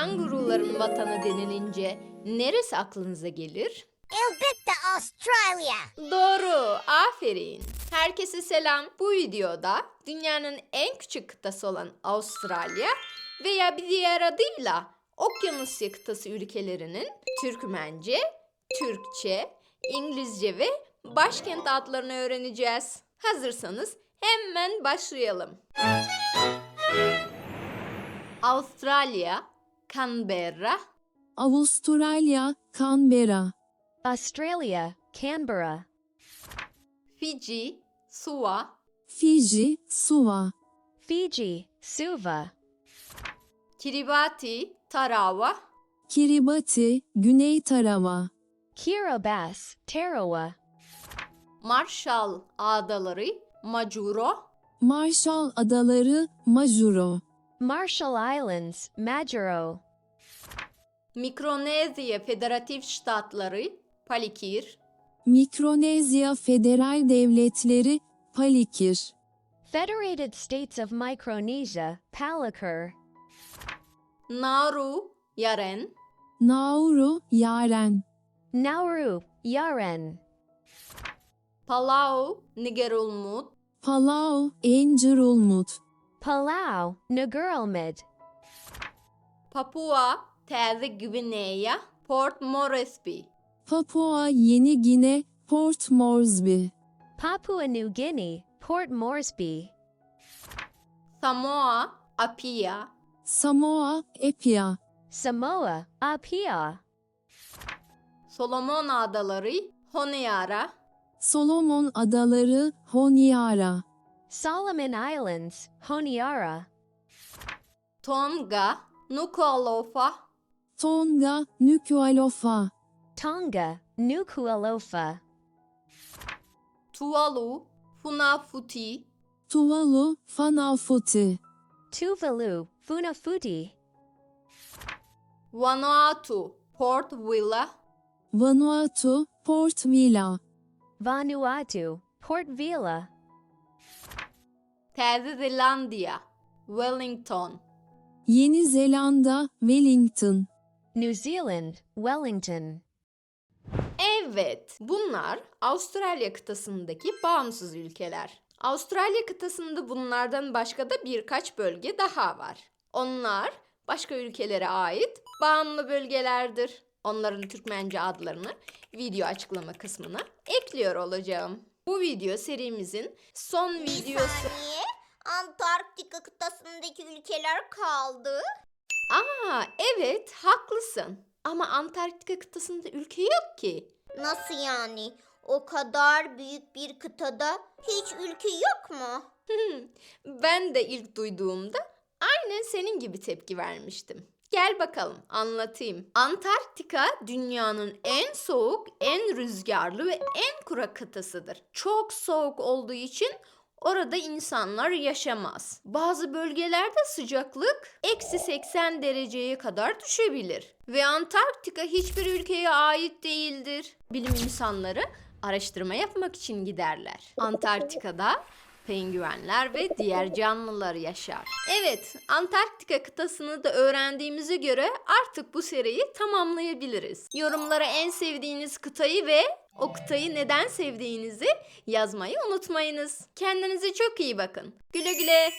Kanguruların vatanı denilince neresi aklınıza gelir? Elbette Australia. Doğru, aferin. Herkese selam. Bu videoda dünyanın en küçük kıtası olan Avustralya veya bir diğer adıyla Okyanusya kıtası ülkelerinin Türkmence, Türkçe, İngilizce ve başkent adlarını öğreneceğiz. Hazırsanız hemen başlayalım. Avustralya, Canberra, Avustralya, Canberra. Australia, Canberra. Fiji, Suva, Fiji, Suva. Fiji, Suva. Kiribati, Tarawa, Kiribati, Güney Tarawa. Kiribati, Tarawa. Marshall Adaları, Majuro, Marshall Adaları, Majuro. Marshall Islands, Majuro. Mikronezya Federatif Ştatları, Palikir, Mikronezya Federal Devletleri, Palikir. Federated States of Micronesia, Palikir. Nauru, Yaren, Nauru, Yaren. Nauru, Yaren. Palau, Nigerulmud, Palau, Encirulmud. Palau, Ngerulmud. Papua, Təze Gvineya, Port Moresby, Papua Yeni Gine, Port Moresby. Papua New Guinea, Port Moresby. Samoa, Apia, Samoa, Apia. Samoa, Apia. Solomon Adaları, Honiara, Solomon Adaları, Honiara. Solomon Islands, Honiara. Tonga, Nuku'alofa, Tonga, Nuku'alofa. Tonga, Nuku'alofa. Tuvalu, Funafuti, Tuvalu, Funafuti. Tuvalu, Funafuti. Vanuatu, Port Vila, Vanuatu, Port Vila. Vanuatu, Port Vila. Təze Zelandiya, Wellington, Yeni Zelanda, Wellington. New Zealand, Wellington. Evet, bunlar Avustralya kıtasındaki bağımsız ülkeler. Avustralya kıtasında bunlardan başka da birkaç bölge daha var. Onlar başka ülkelere ait bağımlı bölgelerdir. Onların Türkmence adlarını video açıklama kısmına ekliyor olacağım. Bu video serimizin son videosu. Saniye. Antarktika kıtasındaki ülkeler kaldı. Aa, evet, haklısın. Ama Antarktika kıtasında ülke yok ki. Nasıl yani? O kadar büyük bir kıtada hiç ülke yok mu? Ben de ilk duyduğumda aynen senin gibi tepki vermiştim. Gel bakalım anlatayım. Antarktika dünyanın en soğuk, en rüzgarlı ve en kurak kıtasıdır. Çok soğuk olduğu için orada insanlar yaşamaz. Bazı bölgelerde sıcaklık -80 dereceye kadar düşebilir. Ve Antarktika hiçbir ülkeye ait değildir. Bilim insanları araştırma yapmak için giderler. Antarktika'da penguenler ve diğer canlılar yaşar. Evet, Antarktika kıtasını da öğrendiğimize göre artık bu seriyi tamamlayabiliriz. Yorumlara en sevdiğiniz kıtayı ve o kıtayı neden sevdiğinizi yazmayı unutmayınız. Kendinize çok iyi bakın. Güle güle.